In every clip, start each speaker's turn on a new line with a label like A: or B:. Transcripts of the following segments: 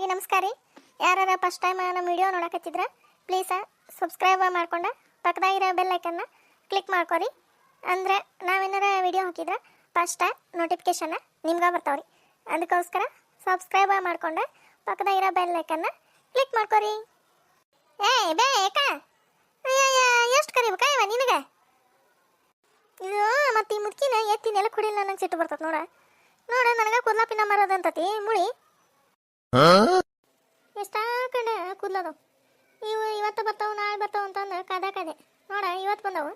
A: ಎಲ್ಲರಿಗೂ ನಮಸ್ಕಾರ ರೀ. ಯಾರು ಫಸ್ಟ್ ಟೈಮ್ ನಮ್ಮ ವಿಡಿಯೋ ನೋಡಕತ್ತಿದ್ರೆ ಪ್ಲೀಸ್ ಸಬ್ಸ್ಕ್ರೈಬ್ ಮಾಡ್ಕೊಂಡು ಪಕ್ಕದಾಗಿರೋ ಬೆಲ್ ಐಕನ್ನ ಕ್ಲಿಕ್ ಮಾಡ್ಕೊರಿ. ಅಂದರೆ ನಾವೇನಾರ ವಿಡಿಯೋ ಹಾಕಿದ್ರೆ ಫಸ್ಟ್ ನೋಟಿಫಿಕೇಶನ್ ನಿಮ್ಗೆ ಬರ್ತಾವ್ರಿ. ಅದಕ್ಕೋಸ್ಕರ ಸಬ್ಸ್ಕ್ರೈಬ್ ಮಾಡ್ಕೊಂಡು ಪಕ್ಕದಾಗಿರೋ ಬೆಲ್ ಐಕನ್ನ ಕ್ಲಿಕ್ ಮಾಡ್ಕೊರಿ. ಬೇ ಏಕ ಎಷ್ಟು ಕರಿಬೇಕಾ ಇವ ನಿನಗೆ? ಇದು ಮತ್ತು ಈ ಮುದ್ಕಿನ ಎತ್ತಿನೆಲ್ಲ ಕುಡಿಲ್ಲ ನಂಗೆ ಸಿಟ್ಟು ಬರ್ತದೆ ನೋಡ. ನನಗೆ ಕುದ್ಲಾಪಿನ ಮರದಂತತಿ ಮುಳಿ ಎಷ್ಟಾಕಂಡ ಕೂದ್ಲದವು. ಇವು ಇವತ್ತು ಬರ್ತಾವೆ ನಾಳೆ ಬರ್ತಾವೆ ಅಂತಂದು ಕದೆ ನೋಡ ಇವತ್ತು ಬಂದವು.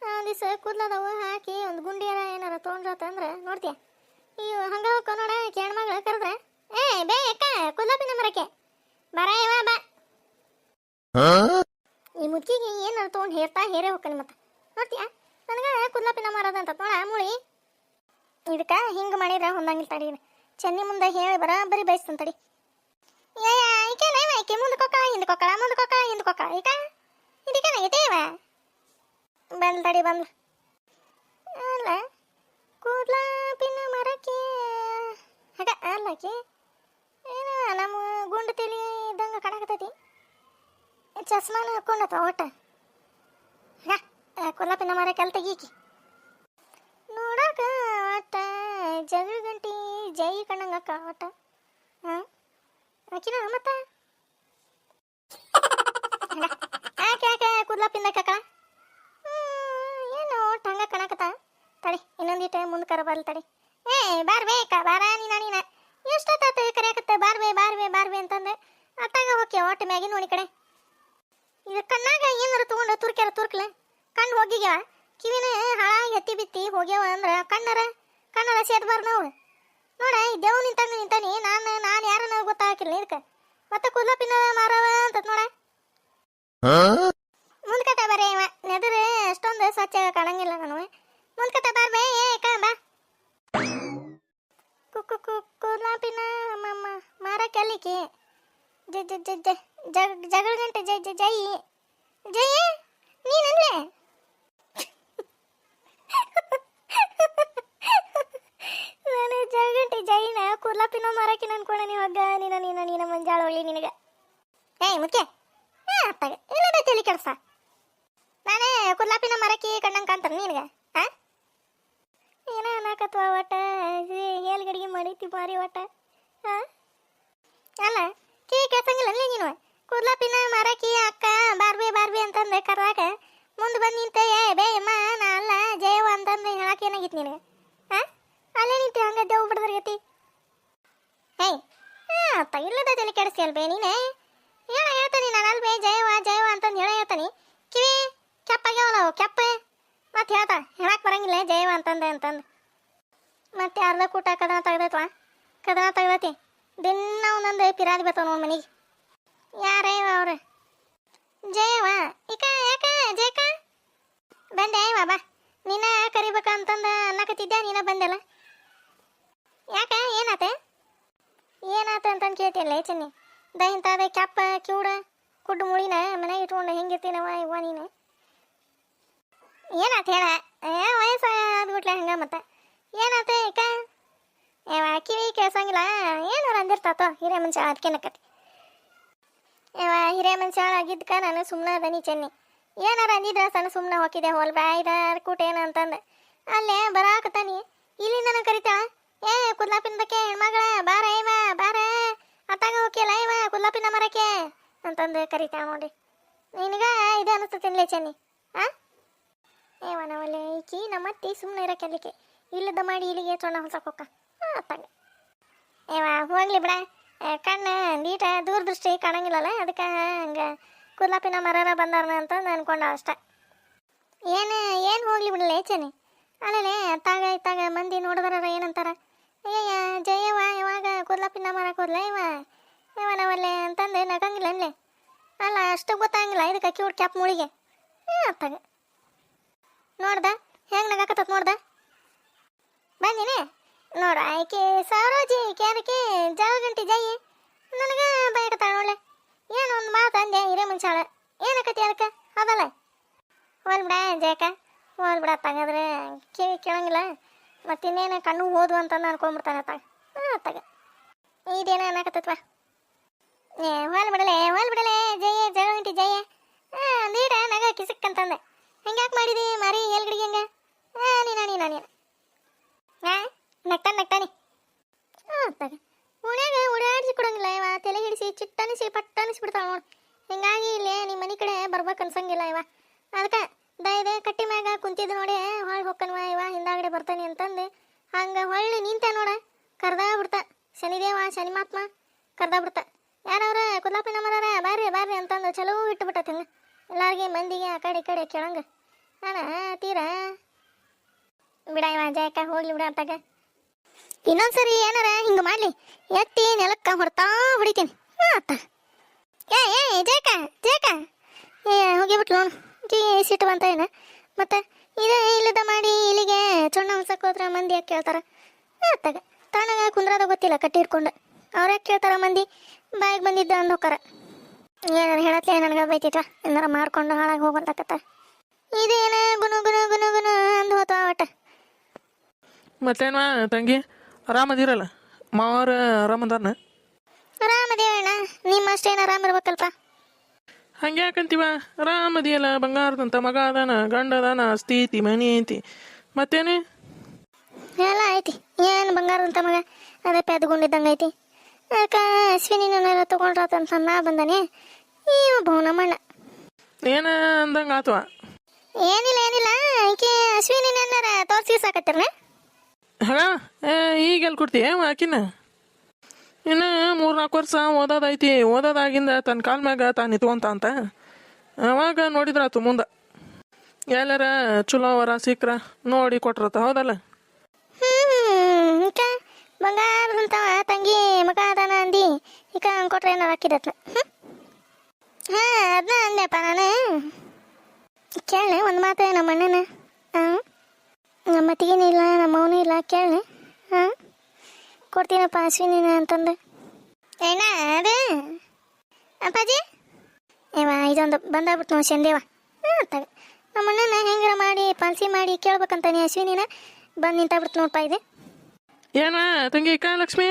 A: ಒಂದು ದಿವಸ ಕೂದ್ಲದವು ಹಾಕಿ ಒಂದು ಗುಂಡಿಯಾರ ಏನಾರ ತೊಗೊಂಡ್ರತ್ತಂದ್ರೆ ನೋಡ್ತೀಯ ಇವು ಹಂಗೆ ಹೋಗ್ಕೊ ನೋಡ. ಹೆಣ್ಮಗಳು ಕರೆದ್ರೆ ಬೇ ಅಕ್ಕ ಕೂದ್ಲಪಿನ ಮರಕ್ಕೆ ಬರ ಇವ ಬಾ. ಈ ಮುದ್ಕಿಗೆ ಏನಾರು ತೊಗೊಂಡು ಹೇರೇ ಹೋಗ್ತಾನೆ ಮತ್ತೆ ನೋಡ್ತೀಯ. ನನಗೆ ಕೂದ್ಲಪಿನ ಮರದಂತ ನೋಡ ಮುಳಿ. ಇದಕ್ಕೆ ಹಿಂಗೆ ಮಾಡಿದ್ರೆ ಹೊಂದಂಗಿಲ್ಲ ತಡಿ. ಚೆನ್ನಿ ಮುಂದೆ ಹೇಳಿ ಬರೀ ಬಯಸ್ತಂತ ತಡಿ. ಈಕೆ ಮುಂದೆ ಕೊಕ್ಕಳ ಹಿಂದೆ ಕೊಕ್ಕಳ ಮುಂದೆ ಕೊಕ್ಕಳ ಹಿಂದೆ ಕೊಕ್ಕಳ ಈಗ ಇದಕ್ಕೇನಾಗೈತೆ ಇವ ಬಂದು ತಡಿ ಬಂದು. ಅಲ್ಲ ಕೂದ್ಲಾಪಿನ ಮರಕ್ಕೆ ಹಾಗ ಅಲ್ಲಕಿ ಏನು ನಮ್ಮ ಗುಂಡು ತಿಳಿ ಇದ್ದಂಗೆ ಕಡಾಕತೈತಿ. ಚಸ್ಮಾನ ಹಾಕೊಂಡತ್ತ ಒಟ್ಟ ಕೂದ್ಲಾಪಿನ ಮರಕ್ಕೆ ಅಲ್ಲಿ ತೆಗೀಕಿ ನೋಡಾಕ ಒಟ್ಟ ಜಗಳ ಗಂಟಿ ಜೈ ಕಣ್ಣಂಗಕ್ಕ ಒಟ್ಟ ಆಕಿನ ಮತ್ತ ಯಾಕೆ ಕೂದ್ಲಾಪಿಂದ ಕಕ್ಕ ಏನು ಒಟ್ಟು ಹಂಗ ಕಣಕತ್ತ ತಡಿ. ಇನ್ನೊಂದಿಟ್ಟು ಮುಂದೆ ಕರ ಬರ್ಲಿ ತಡಿ. ಬಾರ್ಬೇಕ ಬಾರ ನೀನ ಎಷ್ಟೊತ್ತ ಕರೆಯಕತ್ತೆ ಬಾರ್ಬೇ ಅಂತಂದೆ ಅತ್ತಾಗ ಹೋಗ್ಯ ಒಟ್ಟು ಮ್ಯಾಗಿನ ನೋಡಿ ಕಡೆ. ಇದು ಕಣ್ಣಾಗ ಏನಾರು ತಗೊಂಡು ತುರ್ಕ್ಲ ಕಣ್ಣು ಹೋಗಿಗ್ಯಾವ. ಕಿವಿನ ಹಾಳಾಗಿ ಎತ್ತಿ ಬಿತ್ತಿ ಹೋಗ್ಯಾವ ಅಂದ್ರೆ ಕಣ್ಣರ ಸೇದ್ಬಾರ್ದು ನಾವು ನೋಡ. ಈ ದೇವ್ ನಿಂತಾನಿ ನಾನು ಯಾರನ್ನ ಗೊತ್ತಾಗಿಲ್ಲ ಇದಕ್ಕೆ ಮತ್ತೆ ಕೂದ್ಲಪಿನ ಮಾರವ ಅಂತ ನೋಡ. ಮುಂದ್ಕಟ ಬರೇ ಇವ ನೆದರ್ ಅಷ್ಟೊಂದು ಸ್ವಚ್ಛ ಕಾಣಂಗಿಲ್ಲ ನಾನು. ಮುಂದ್ಕಟ ಬಾರ್ಬೇ ಬಾ. ಕೂದ್ಲಾಪಿನ ಮಾರ ಕೆಲಿಕಿ ಜಗಳ ಗಂಟೆ ಜೈ ನೀನಲ್ಲೇ ನಾನು ಜಗಂಟಿ ಜೈನ ಕೂದ್ಲಾಪಿನ ಮಾರಕ್ಕೆ ಅನ್ಕೊಂಡ ನೀವಾಗ ನೀನ ಮಂಜಾಳ ಒಳ್ಳಿ ನಿನಗೆ. ಮುಖ್ಯ ಅತ್ತಾಗ ಇಲ್ಲ ತಲೆ ಕೆಲಸ ನಾನೇ ಕೂದ್ಲಾಪಿನ ಮರಕ್ಕೆ ಕಣ್ಣಂಗೆ ಕಾಣ್ತಾನೆ ನಿನಗೆ. ಏನೋ ಅನ್ನಕತ್ವ ಒಟ್ಟ ಹೇಲ್ಗಡಿಗೆ ಮಾಡೈತಿ ಮಾರಿ ಒಟ್ಟ ಅಲ್ಲ ಕೀ ಕೆಸಂಗಿಲ್ಲ ನೀನು. ಕೂದ್ಲಾಪಿನ ಮರಕ್ಕೆ ಅಕ್ಕ ಬಾರ್ಬಿ ಅಂತಂದೆ ಕರ್ದಾಗ ಮುಂದೆ ಬಂದು ನಿಂತೆ ಬೇ ಅಮ್ಮ ನಾ ಅಲ್ಲ ಜಯವ ಅಂತಂದು ಹೇಳಕ್ಕೆ ಏನಾಗಿತ್ತು ನಿನಗೆ? ಅಲ್ಲೇ ನಿಂತೆ ಹಂಗೆ ದೇವ್ ಬಿಡದ್ರಗತಿ. ಇಲ್ಲದ ತಲೆ ಕೆಡಿಸ್ತೀಯಲ್ ಬೇ ನೀನೆ. ಹೇಳ್ತಾನೆ ನಾನು ಅಲ್ ಬೇ ಜಯವ ಅಂತಂದು ಹೇಳ್ತಾನೆ. ಕಿವಿ ಕೆಪ್ಪಾಗ್ಯಾವಲ್ಲ ಕೆಪ್ಪ ಮತ್ತೆ ಹೇಳಕ್ಕೆ ಬರಂಗಿಲ್ಲ ಜಯವ ಅಂತಂದು ಮತ್ತೆ ಅರ್ಧ ಕೂಟ ಕದನ ತೆಗ್ದೈತಿ. ದಿನ ಒಂದೊಂದು ಪಿರಾದಿ ಬರ್ತಾವ ನೋಡಿ ಮನೆಗೆ. ಯಾರೇವ ಅವ್ರು ಜಯವ ಯಾಕ ಜಯಕ ಬಂದೆ ಬಾ. ನೀನ ಕರಿಬೇಕಂತಂದು ಅನ್ನಕತ್ತಿದ್ದೆ ನೀನ ಬಂದೆಲ್ಲ ಯಾಕ ಏನಾತ ಅಂತಂದು ಕೇಳ್ತಿಯಲ್ಲ ಚೆನ್ನಿ. ಇಂಥದ ಕೆಪ್ಪ ಕಿವುಡ ಕುಡ್ಡು ಮುಳಿನ ಮನೆಗೆ ಇಟ್ಕೊಂಡು ಹೆಂಗಿರ್ತೀನವ ಇವ ನೀನು ಏನಾತ ಹೇಳ ವಯಸ್ಸಾದ್ಬಿಟ್ಲೆ ಹಂಗ ಮತ್ತೆ ಏನಾತ ಕಿವಿ ಕೇಳ್ಸಂಗಿಲ್ಲ ಏನಾರ ಅಂದಿರ್ತಾತೋ ಹಿರೇ ಮನುಷ್ಯ ಅದಕ್ಕೇನಕತಿ. ಹಿರೇ ಮನುಷ್ಯ ಆಗಿದ್ಕ ನಾನು ಸುಮ್ಮನೆ ಅದನಿ ಚೆನ್ನಿ. ಏನಾರ ಅಂದಿದ್ರೆ ಸಣ್ಣ ಸುಮ್ಮನೆ ಹೋಗಿದ್ದೆ ಹೋಲ್ ಬಾಯ್ದ ಕೂಟ ಏನು ಅಂತಂದು ಅಲ್ಲೇ ಬರಾಕತ್ತಾನಿ ಇಲ್ಲಿಂದ ಕರಿತಾಳ. ಕೂದ್ಲಾಪಿನದಕ್ಕೆ ಹೆಣ್ಮಗಳ ಬಾರ ಅತ್ತಾಗ ಹೋಗಿಲ್ಲ ಕೂದ್ಲಾಪಿನ ಮರಕ್ಕೆ ಅಂತಂದು ಕರಿತಾಳ ನೋಡಿ. ನಿನಗ ಇದು ಅನಿಸ್ತತಿನ್ಲೇ ಚೆನ್ನಿ. ನಾವಲ್ಲೇ ಈಕಿ ನಮ್ಮತ್ತಿ ಸುಮ್ಮನೆ ಇರೋಕೆಲ್ಲಿಕ್ಕೆ ಇಲ್ಲದ ಮಾಡಿ ಇಲ್ಲಿಗೆ ಚೊಣ್ಣ ಹೊಲ್ಸಕ್ಕೆ ಹೋಗ ಅತ್ತಾಗ ಹೋಗ್ಲಿ ಬಿಡ. ಕಣ್ಣು ನೀಟ ದೂರದೃಷ್ಟಿ ಕಾಣಂಗಿಲ್ಲಲ್ಲ ಅದಕ್ಕೆ ಹಂಗೆ ಕೂದ್ಲಾಪಿನ ಮರರ ಬಂದಾರ ಅಂತಂದು ಅನ್ಕೊಂಡ ಅಷ್ಟ. ಏನು ಹೋಗ್ಲಿ ಬಿಡಲ್ಲ ಚೆನ್ನಿ. ಅಲ್ಲೇ ಇತ್ತಾಗ ಮಂದಿ ನೋಡಿದ್ರ ಏನಂತಾರ ಜಯವ ಇವಾಗ ಕೂದ್ಲಾಪಿನ ಮರ ಕೂದ್ಲ ನಾವಲ್ಲೇ ಅಂತಂದು ನಗಂಗಿಲ್ಲ ಅಲ್ಲೇ ಅಲ್ಲ ಅಷ್ಟು ಗೊತ್ತಾಗಿಲ್ಲ ಇದಕ್ಕೆ ಕ್ಯೂಟ್ ಕ್ಯಾಪ್ ಮುಳಿಗೆ ಅತ್ತಾಗ ನೋಡ್ದ ಹೆಂಗೆ ನಗಾಕತ್ತ ನೋಡ್ದ ಬಂದಿನಿ ನೋಡ ಆಕೆ ಸರೋಜಿ ಅದಕ್ಕೆ ಜಗಂಟಿ ಜೈ ನನಗೆ ಬಯಕತ್ತಾಳ ನೋಡ್ಲೆ. ಏನು ಒಂದು ಮಾತು ಅಂದೆ ಹಿರೇ ಮುಂಚಾಳ ಏನಕತಿ ಅದಕ್ಕೆ ಅದಲ್ಲ ಹೋಲ್ ಬಿಡ ಜಯಕ ಹೋಲ್ ಬಿಡ ತಗದ್ರೆ ಕಿವಿ ಕೇಳಂಗಿಲ್ಲ ಮತ್ತಿನ್ನೇನು ಕಣ್ಣು ಹೋದ್ವು ಅಂತಂದು ಅನ್ಕೊಂಡ್ಬಿಡ್ತಾನೆ ಅತ್ತಾಗ ಇದೇನ ಅನ್ನಕತ್ತತ್ವ ಹೋಲ್ ಬಿಡಲೆ ಜಯ ಜಗಂಟಿ ಜಯ ನೀಡ ನಗ ಕಿಸಕ್ಕಂತಂದೆ ಹಂಗ್ಯಾಕೆ ಮಾಡಿದಿ ಮಾರಿ ಎಲ್ಗಡಿಗೆ ಹಂಗ ನೀನ ನಗ್ತಾನೆ ತಗ ಉಣ್ಯಾಗ ಓಡಾಡಿಸಿ ಕೊಡಂಗಿಲ್ಲ ಇವ ತಲೆ ಹಿಡಿಸಿ ಚಿಟ್ಟನಿಸಿ ಪಟ್ಟನಿಸಿ ಬಿಡ್ತಾವ ನೋಡಿ. ಹಿಂಗಾಗಿ ಇಲ್ಲಿ ನಿಮ್ಮ ಮನೆ ಕಡೆ ಬರ್ಬೇಕು ಅನ್ಸಂಗಿಲ್ಲ ಇವ. ಅದಕ್ಕೆ ದಯದೆ ಕಟ್ಟಿ ಮ್ಯಾಗ ಕುಂತಿದ್ದು ನೋಡಿ ಹೊಳ್ಳಿ ಹೊಕ್ಕನ್ವ ಇವ ಹಿಂದಾಗಡೆ ಬರ್ತಾನೆ ಅಂತಂದು ಹಂಗೆ ಹೊಳ್ಳಿ ನಿಂತೆ ನೋಡ ಕರ್ದ ಬಿಡ್ತಾ ಶನಿದೇವ ಶನಿ ಮಹಾತ್ಮ ಕರ್ದ ಬಿಡ್ತಾ. ಯಾರವ್ರ ಕುದ್ಲಾಪಿನ ಮರಾರ ಬಾರ್ರಿ ಅಂತಂದು ಚಲೋ ಇಟ್ಟುಬಿಟ್ಟತಿ ಹಂಗೆ ಎಲ್ಲಾರ್ಗಿ ಮಂದಿಗೆ ಆ ಕಡೆ ಈ ಕಡೆ ಕೇಳಂಗ ನಾನು ತೀರ ಬಿಡ ಇವ ಜಯಕ್ಕ ಹೋಗ್ಲಿ ಬಿಡ ಅಂತಾಗ. ಇನ್ನೊಂದ್ಸರಿ ಏನಾರ ಹಿಂಗೆ ಮಾಡಲಿ ಎತ್ತಿ ನೆಲಕ್ಕ ಹೊಡ್ತಾ ಹೊಡಿತೀನಿ ಅತ್ತ. ಏ ಜಯಕ್ಕ ಹೋಗಿಬಿಟ್ಲು ನೋಡು ಕೀ ಸಿಟ್ಟು ಬಂತ ಏನ ಮತ್ತೆ ಇದೇ ಇಲ್ಲದ ಮಾಡಿ ಇಲ್ಲಿಗೆ ಚೊಣ್ಣ ಹೊಲ್ಸಕ್ಕೆ ಹೋದ್ರೆ ಮಂದಿ ಯಾಕೆ ಕೇಳ್ತಾರ ಅತ್ತಾಗ. ತಾನಾಗ ಕುಂದ್ರದ ಗೊತ್ತಿಲ್ಲ ಕಟ್ಟಿ ಹಿಡ್ಕೊಂಡು ಅವ್ರು ಯಾಕೆ ಕೇಳ್ತಾರ ಮಂದಿ ಬಾಯಿಗೆ ಬಂದಿದ್ದ ಅಂದ್ ಹೋಕಾರ. ಏನಾರು ಹೇಳತ್ಲೆ ನನಗೆ ಬೈತಿತ್ತ ಏನಾರ ಮಾಡ್ಕೊಂಡು ಹಾಳಾಗಿ ಹೋಗಂತಕತ್ತ. ಇದೇನ ಗುನು ಗುನು ಗುನು ಗುನು ಅಂದು ಹೋತ ಒಟ್ಟ.
B: ಮತ್ತೇನ್ವಾ ತಂಗಿ ಆರಾಮದಿರಲ್ಲ? ಮಾವಾರ ಆರಾಮದಾರನ?
A: ಆರಾಮದೇವಣ್ಣ, ನಿಮ್ಮಷ್ಟೇನು ಆರಾಮ ಇರ್ಬೇಕಲ್ಪ.
B: ಹಂಗೆ ಯಾಕಂತೀವ? ಆರಾಮದಿಯಲ್ಲ, ಬಂಗಾರದಂತ ಮಗ ಅದಾನ, ಗಂಡ ಅದಾನ, ಆಸ್ತಿ ಐತಿ, ಮನಿ ಐತಿ, ಮತ್ತೇನೆ
A: ಎಲ್ಲ ಐತಿ. ಏನು ಬಂಗಾರದಂತ ಮಗ ಅದೇ ಪೆದ್ಕೊಂಡಿದ್ದಂಗೆ ಐತಿ. ಅದಕ್ಕೆ ಅಶ್ವಿನಿನೆಲ್ಲ ತೊಗೊಂಡ್ರಾತಂತ ನಾ ಬಂದಾನೆ ಇವ ಬಹುನಮ್ಮಣ್ಣ
B: ಏನ ಅಂದಂಗೆ ಆತವ.
A: ಏನಿಲ್ಲ ಆಕೆ ಅಶ್ವಿನಿನೆಲ್ಲಾರ ತೋರ್ಸಿ ಸಾಕತ್ತಿರ್ನ.
B: ಹಾಗ ಈಗೆಲ್ಲಿ ಕೊಡ್ತೀಯ ಆಕಿನ? ಇನ್ನು 3-4 ವರ್ಷ ಓದೋದೈತಿ. ಓದೋದಾಗಿಂದ ತನ್ನ ಕಾಲ ಮ್ಯಾಗ ತಾನು ನಿತ್ಕೊಂತ ಅಂತ ಅವಾಗ ನೋಡಿದ್ರಾತು ಮುಂದೆ ಎಲ್ಲಾರ ಚಲೋ ವರ ಸಿಕ್ಕ್ರ ನೋಡಿ ಕೊಟ್ರತ. ಹೌದಲ್ಲ?
A: ಬಂಗಾರದಂತವ ತಂಗಿ ಮಗ ಅದಾನ ಅಂದಿ ಈಗ ಹಂಗೆ ಕೊಟ್ರೆ ಏನಾರು ಹಾಕಿದತ್ನ. ಅದನ್ನ ಅಂದೆಪ್ಪ ನಾನು. ಕೇಳಿ ಒಂದು ಮಾತು ನಮ್ಮ ಅಣ್ಣನ ನಮ್ಮ ಅತ್ತಿಗೇನೂ ಇಲ್ಲ ನಮ್ಮವನೂ ಇಲ್ಲ ಕೇಳಿ ಕೊಡ್ತೀನಪ್ಪ ಅಶ್ವಿನಿನ ಅಂತಂದು. ಏನ ಅದು ಅಪ್ಪಾಜಿ ಇದೊಂದು ಬಂದಾಗ್ಬಿಟ್ಟು ನಾವು ಶಂದೇವ ತಗ ನಮ್ಮ ಅಣ್ಣನ ಹೆಂಗಾರ ಮಾಡಿ ಪಾನ್ಸಿ ಮಾಡಿ ಕೇಳ್ಬೇಕಂತಾನೆ ಅಶ್ವಿನಿನ ಬಂದು ನಿಂತಾಗ್ಬಿಡ್ತು ನೋಡ್ಪ ಇದೆ.
B: ಏನ ತಂಗಿ ಲಕ್ಷ್ಮಿ?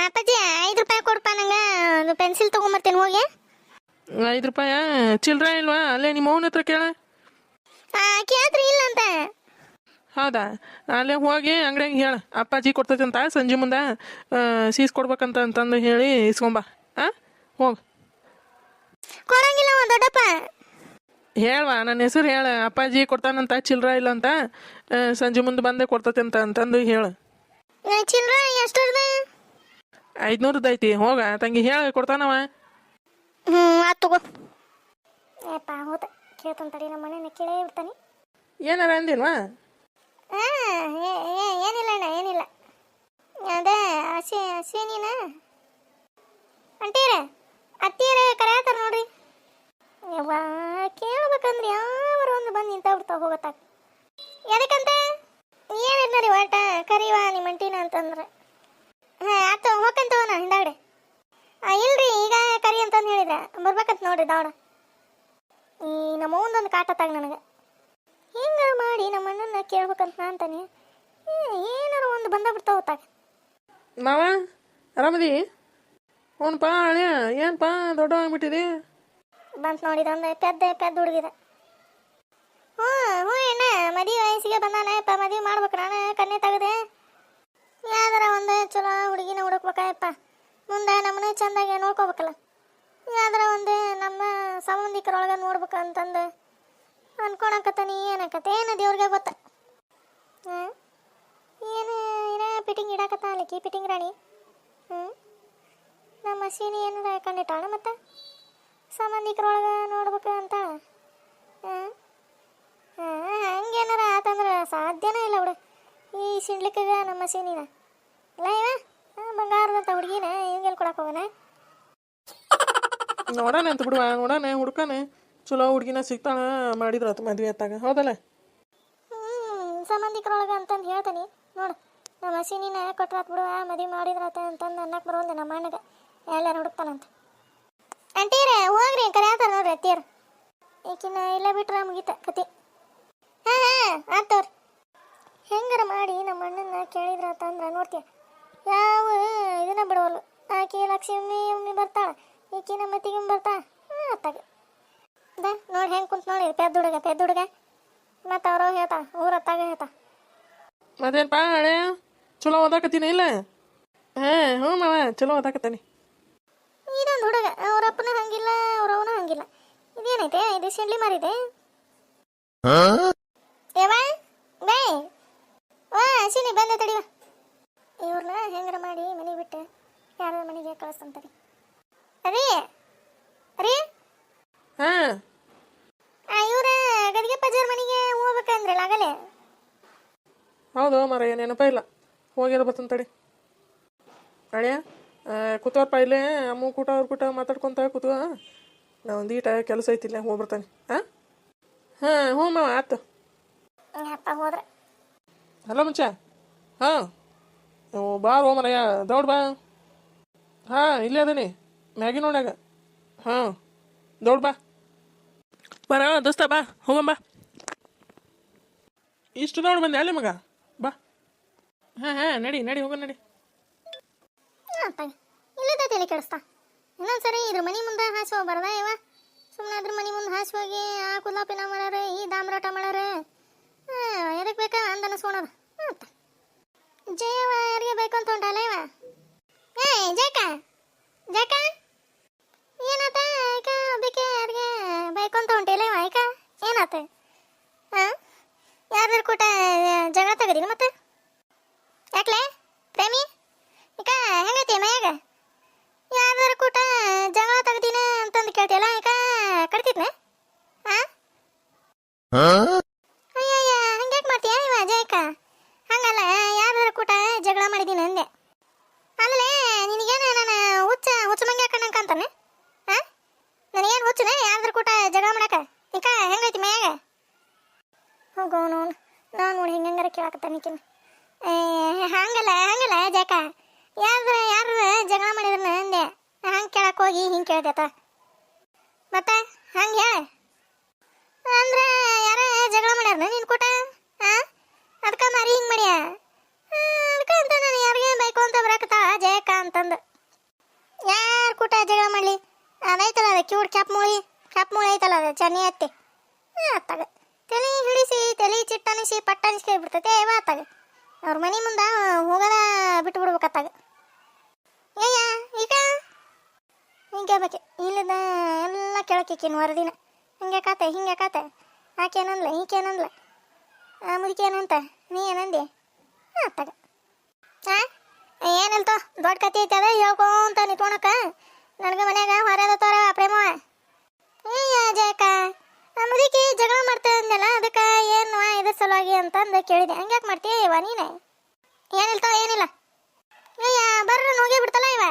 A: ಅಪ್ಪಾಜಿ 5 ರೂಪಾಯಿ ಕೊಡ್ಪ ನಂಗೆ ಒಂದು ಪೆನ್ಸಿಲ್ ತೊಗೊಂಬರ್ತೇನೆ ಹೋಗಿ.
B: 5 ರೂಪಾಯ ಚಿಲ್ಡ್ರ ಇಲ್ವಾ? ಅಲ್ಲೇ ನಿಮ್ಮ ಅವನ ಹತ್ರ ಕೇಳ.
A: ಕೇಳ್ತ್ರಿ ಇಲ್ಲ ಅಂತ.
B: ಹೌದಾ? ಅಲ್ಲೇ ಹೋಗಿ ಅಂಗಡಿಯಾಗ ಹೇಳ ಅಪ್ಪಾಜಿ ಕೊಡ್ತೈತೆ ಅಂತ ಸಂಜೆ ಮುಂದೆ ಸೀಸ್ ಕೊಡ್ಬೇಕಂತ ಅಂತಂದು ಹೇಳಿ ಇಸ್ಕೊಂಬ. ಹೋಗಿ
A: ಕೊಡಂಗಿಲ್ಲ ದೊಡ್ಡಪ್ಪ.
B: ಹೇಳ್ವಾ ನನ್ನ ಹೆಸರು ಹೇಳ, ಅಪ್ಪಾಜಿ ಕೊಡ್ತಾನಂತ ಚಿಲ್ಡ್ರ ಇಲ್ಲ ಅಂತ ಸಂಜೆ ಮುಂದೆ ಬಂದೇ ಕೊಡ್ತೈತೆ ಅಂತಂದು ಹೇಳು.
A: ಚಿಲ್ಡ್ರ ಎಷ್ಟರದ?
B: 500 ಐತಿ. ಹೋಗ ತಂಗಿ ಹೇಳ ಕೊಡ್ತಾನವ.
A: ಆತು ತಗೋ. ಏಪ್ಪ ಹೋತ ಕೇಳ್ತಾನೆ ತಡಿ ನಮ್ಮ ಮನೇನ ಕೇಳೇ ಬಿಡ್ತಾನೆ.
B: ಏನಾರ ಅಂದೇನ್ವಾ?
A: ಏನಿಲ್ಲ ಅಣ್ಣ ಏನಿಲ್ಲ. ಅದೇ ಅಶ್ವಿನಿನ ಅಂಟೀರ ಅತ್ತೀರ ಕರೆಯತ್ತಾರ ನೋಡ್ರಿ. ಯವ್ವ ಕೇಳ್ಬೇಕಂದ್ರೆ ಯಾವಾರ ಒಂದು ಬಂದು ನಿಂತ ಬಿಡ್ತಾವ ಹೋಗತ್ತಾಗ. ಎದಕ್ಕಂತ ಏನಿಲ್ಲ ರೀ ಒಟ್ಟ ಕರಿವ ನಿಮ್ಮ ಅಂಟಿನ ಅಂತಂದ್ರೆ ಆತು ಹೋಗಂತವ ನಾ ಹಿಂದಾಗಡೆ. ಇಲ್ರಿ ಈಗ ಕರಿ ಅಂತಂದು ಹೇಳಿದೆ ಬರ್ಬೇಕಂತ ನೋಡ್ರಿ ದಾವಡ. ಈ ನಮ್ಮ ಒಂದೊಂದು ಕಾಟತ್ತಾಗ ನನಗೆ ಹಿಂಗೆ ಮಾಡಿ ನಮ್ಮ ಅಣ್ಣನ ಕೇಳ್ಬೇಕಂತ ನಾ ಅಂತಾನೆ ಏನಾರು ಒಂದು ಬಂದ ಬಿಡ್ತಾವ ಹೊತ್ತಾಗ.
B: ಮಾವ ಆರಾಮದಿ? ಅವನಪ್ಪ ಅಳಿಯ ಏನಪ್ಪ ದೊಡ್ಡ ಆಗ್ಬಿಟ್ಟಿದೆ
A: ಬಂತು ನೋಡಿದಂದು ಪೆದ್ದ ಹುಡುಗಿದ. ಹ್ಞೂ ಅಣ್ಣ ಮದುವೆ ವಯಸ್ಸಿಗೆ ಬಂದಾನಪ್ಪ. ಮದುವೆ ಮಾಡ್ಬೇಕು ನಾನು ಕನ್ನೆ ತೆಗೆದೆ. ಯಾವ್ದಾರ ಒಂದು ಚಲೋ ಹುಡುಗಿನ ಹುಡುಕ್ಬೇಕಪ್ಪ. ಮುಂದೆ ನಮ್ಮನೆ ಚೆಂದಾಗಿ ನೋಡ್ಕೋಬೇಕಲ್ಲ. ಯಾವ್ದಾರ ಒಂದು ನಮ್ಮ ಸಂಬಂಧಿಕರೊಳಗೆ ನೋಡ್ಬೇಕಂತಂದು ಅನ್ಕೊಳಕತ್ತಾನೆ. ಏನಕತ್ತೆ ಏನು ದೇವ್ರಿಗೆ ಗೊತ್ತ. ಏನು ಫಿಟ್ಟಿಂಗ್ ಇಡಾಕತ್ತ ಅಲ್ಲಿಕಿ ಫಿಟ್ಟಿಂಗ್ ರಾಣಿ. ನಮ್ಮ ಅಶ್ವಿನಿ ಏನಾರ ಕಂಡಿಟ್ಟಾಳ ಮತ್ತೆ ಸಂಬಂಧಿಕರೊಳಗೆ ನೋಡ್ಬೇಕು ಅಂತ. ಹಂಗೇನಾರ ಆತಂದ್ರೆ ಸಾಧ್ಯನೇ ಇಲ್ಲ ಬಿಡು ಈ ಸಿಡ್ಲಿಕ್ಕಾಗ ನಮ್ಮ ಅಶ್ವಿನಿನ. ಇಲ್ಲ ಇವ ಬಂಗಾರದಂತ ಹುಡುಗಿನ ಹಿಂಗೆಲ್ಲಿ ಕೊಡಕ್ಕೆ ಹೋಗೋಣ.
B: ನೋಡೋಣ ಅಂತ ಬಿಡುವ, ನೋಡೋಣ ಹುಡ್ಕಾನೆ ಚಲೋ ಹುಡುಗಿನ ಸಿಗ್ತಾಳ ಮಾಡಿದ್ರಾತು ಮದುವೆ ಆತಾಗ. ಹೌದಲ್ಲ?
A: ಸಂಬಂಧಿಕರೊಳಗೆ ಅಂತಂದು ಹೇಳ್ತಾನೆ ನೋಡು. ನಮ್ಮ ಅಶ್ವಿನಿನ ಕೊಟ್ರಾತ್ ಬಿಡುವ ಮದುವೆ ಮಾಡಿದ್ರಾತ ಅಂತಂದು ಅನ್ನಕ್ಕೆ ಬರೋಲ್ದೆ ನಮ್ಮ ಅಣ್ಣಗೆ ಎಲ್ಲಾರು ಹುಡುಕ್ತಾನಂತ. ಅಂಟೀರ ಹೋಗ್ರಿ ಕರೆಯತ್ತಾರ ನೋಡ್ರಿ ಅತ್ತೀರ. ಈಕಿನ ಇಲ್ಲ ಬಿಟ್ರೆ ಮುಗೀತ ಕತಿ. ಆತವ್ರಿ ಹೆಂಗಾರ ಮಾಡಿ ನಮ್ಮ ಅಣ್ಣನ ಕೇಳಿದ್ರಾತ ಅಂದ್ರೆ ನೋಡ್ತೀಯ ಯಾವ ಇದನ್ನ ಬಿಡವಲ್ಲು. ಆಕೆ ಲಕ್ಷ್ಮಿ ಒಮ್ಮೆ ಬರ್ತಾಳ, ಈಕಿ ನಮ್ಮ ಮತ್ತಿಗೆ ಬರ್ತಾಳ. ಅತ್ತಾಗ ನೋಡಿ ಹೆಂಗೆ ಕುಂತ ನೋಡಿ ಪೆದ್ದ ಹುಡುಗ ಮತ್ತು ಅವ್ರು ಹೇಳ್ತಾ ಊರತ್ತಾಗ ಹೇಳ್ತಾ.
B: ಮತ್ತೇನಪ್ಪ ಹಳೆ ಚಲೋ ಓದಾಕತ್ತೀನಿ ಇಲ್ಲ? ಹ್ಞೂ ಮಾವ ಚಲೋ ಓದಾಕತ್ತಾನೆ.
A: ಇದೊಂದು ಹುಡುಗ ಅವ್ರಪ್ಪನೂ ಹಂಗಿಲ್ಲ ಅವ್ರವನು ಹಂಗಿಲ್ಲ. ಇದೇನೈತೆ ಇದು ಸಿಂಡ್ಲಿ ಮಾರಿದೆ. ಏವಾ ಬೇ ವಾ ಸಿನಿ ಬಂದೆ ತಡಿವ. ಇವ್ರನ್ನ ಹೆಂಗಾರ ಮಾಡಿ ಮನೆಗೆ ಬಿಟ್ಟು ಯಾರ ಮನೆಗೆ ಕಳಿಸ್ತಂತಡಿ. ಅದೇ ಅರೇ
B: ಹಾಂ
A: ಇವ್ರ ಗದಿಗೆ ಪಜಾರ್ ಮನೆಗೆ ಹೋಗ್ಬೇಕಂದ್ರಲ್ಲ ಆಗಲೇ.
B: ಹೌದು ಮರ ನೆನಪ ಇಲ್ಲ, ಹೋಗಿರ ಬರ್ತಂತಡಿ. ಅಳಿಯ ಕೂತವ್ರಪ್ಪ ಇಲ್ಲೇ ಅಮ್ಮ ಕೂಟ ಅವ್ರ ಕೂಟ ಮಾತಾಡ್ಕೊತ ಕೂತು. ನಾ ಒಂದು ಈಟ ಕೆಲಸ ಐತಿಲ್ಲ ಹೋಗ್ಬರ್ತಾನೆ. ಹ್ಞೂ ಮಾವ ಆಯ್ತು.
A: ಅಪ್ಪ ಹೋದ್ರೆ
B: ಹಲೋ ಮುಂಚ ಹಾಂ ಬಾರ್ ಹೋ ಮರಯ್ಯ ದೌಡ್ ಬಾ. ಇಲ್ಲೇ ಅದೀನಿ ಮ್ಯಾಗಿ ನೋಡ್ಯಾಗ. ದೌಡ್ ಬಾ ಬರ ದೋಸ್ತ ಬಾ ಹೋಗಂಬ. ಇಷ್ಟು ದೌಡ್ ಬಂದೆ ಅಲ್ಲಿ ಮಗ ಬಾ. ನಡಿ ಹೋಗ ನಡಿ.
A: ಇಲ್ಲದ ತಲೆ ಕೆಡಿಸ್ತಾ. ಇನ್ನೊಂದ್ಸರಿ ಇದ್ರ ಮನೆ ಮುಂದೆ ಹಾಸಿ ಹೋಗ್ಬಾರ್ದ ಇವ. ಸುಮ್ಮನೆ ಅದ್ರ ಮನೆ ಮುಂದೆ ಹಾಸಿ ಹೋಗಿ ಆ ಕುಲ್ಲಾಪಿನ ಮಾಡ್ಯಾರ, ಈ ದಾಮ್ರಾಟ ಮಾಡ್ಯಾರ. ಎದಕ್ಕೆ ಬೇಕಾ ಅಂತ ಅನಿಸ್ಕೊಳೋದು ಅಂತ. ಜಯವ ಯಾರಿಗೆ ಬೇಕು ಅಂತ ಉಂಟಲ್ಲ ಇವ. ಜಯಕ ಏನಾತ ಈಗ ಒಬ್ಬಕ್ಕೆ ಯಾರಿಗೆ ಬೇಕು ಅಂತ ಉಂಟಿಲ್ಲ ಇವ. ಈಗ ಏನಾತ? ಯಾರ್ದಾರು ಕೂಟ ಜಗಳ ತೆಗದಿನ ಮತ್ತೆ ಯಾಕ್ಲೆ ಪ್ರೇಮಿ ಈಗ ಹೆಂಗೈತಿ ಮೈಯಾಗ? ಯಾರ್ದಾರು ಕೂಟ ಜಗಳ ತೆಗದಿನ ಅಂತಂದು ಕೇಳ್ತಿಯಲ್ಲ, ಈಗ ಕಡ್ತಿದ್ನ? ಅಯ್ಯಯ್ಯ ಹಂಗ್ಯಾಕೆ ಮಾಡ್ತೀಯ ಇವ ಜಯಕ? ಹಂಗಲ್ಲ, ಯಾರ್ದಾರು ಕೂಟ ಜಗಳ ಮಾಡಿದೀನಿ ಅಂದೆ. ಅಲ್ಲೇ ನಿನಗೇನು ನಾನು ಹುಚ್ಚ ಮಂಗ್ಯ ಕಣ್ಣಂಕ ಅಂತಾನೆ? ನನಗೇನು ಹುಚ್ಚನ ಯಾರ್ದಾರು ಕೂಟ ಜಗಳ ಮಾಡಕ? ಈಗ ಹೆಂಗೈತಿ ಮೈಯಾಗ? ಹೋಗೋನು ನಾವು ನೋಡಿ ಹೆಂಗಾರ ಕೇಳಕತ್ತಾನಿಕಿನ. ಹಂಗಲ್ಲ ಜಯಕ, ಯಾರು ಜಗಳ ಮಾಡಿದ್ರನ ಅಂದೆ. ಹಂಗೆ ಕೇಳಕ್ಕೆ ಹೋಗಿ ಹಿಂಗೆ ಕೇಳ್ತೈತ ಮತ್ತೆ ಹಂಗೆ ಹೇಳ. ಅಂದ್ರೆ ಯಾರ ಜಗಳ ಮಾಡ್ಯಾರನ ನಿನ್ ಕೂಟ? ಅದಕ್ಕೆ ಮಾರಿ ಹಿಂಗೆ ಮಾಡ್ಯ? ಅದಕ್ಕೆ ಅಂತ ನಾನು ಯಾರಿಗೆ ಬೇಕು ಅಂತ ಬರಾಕತ್ತಾಳ ಜಯಕ ಅಂತಂದು. ಯಾರು ಕೂಟ ಜಗಳ ಮಾಡಲಿ? ಅದೈತಲ್ಲ ಅದು ಕ್ಯೂಟ್ ಕ್ಯಾಪ್ ಮೂಳಿ ಐತಲ್ಲ ಅದು ಚನ್ನಿ ಹತ್ತಿ ಅತ್ತಾಗ ತಲೆ ಹಿಡಿಸಿ ತಲೆ ಚಿಟ್ಟನಿಸಿ ಪಟ್ಟನಿಸಿ ಬಿಡ್ತೈತೆ ಇವ ಅತ್ತಾಗ. ಅವ್ರ ಮನೆ ಮುಂದೆ ಹೋಗೋದ ಬಿಟ್ಟು ಬಿಡ್ಬೇಕತ್ತಾಗ. ಏಯ್ಯ ಈಗ ಹಿಂಗೆ ಬೇಕೆ ಇಲ್ಲದ ಎಲ್ಲ ಕೇಳಕ್ಕಿನ ವರದಿನ. ಹಿಂಗೆ ಕಾತೆ ಆಕೇನಂದ್ಲ ಈಕೇನಂದ್ಲ ಮುದುಕೇನಂತ ನೀ ಏನಂದೆ ಅತ್ತಾಗ. ಏನಲ್ತೋ ದೊಡ್ಡ ಕತೆ ಐತೆ ಅದ ಹೇಳ್ಕೊಂತ ನಿಂತ್ಕೊಳಕ. ನನಗೆ ಮನ್ಯಾಗ ಹೊರದ ತೋರ ಪ್ರೇಮವ. ಏಯ್ಯ ಜಯಕ ಮುದುಕಿ ಜಗಳ ಮಾಡ್ತಾ ಅಂದಲ್ಲ, ಅದಕ್ಕೆ ಏನು ಇದ್ರ ಸಲುವಾಗಿ ಅಂತಂದು ಕೇಳಿದೆ. ಹಂಗ್ಯಾಕೆ ಮಾಡ್ತೀಯ ಇವ ನೀನೆ? ಏನಿಲ್ತೋ ಏನಿಲ್ಲ. ಅಯ್ಯ ಬರ್ರ ಹೋಗೇ ಬಿಡ್ತಲ್ಲ ಇವ.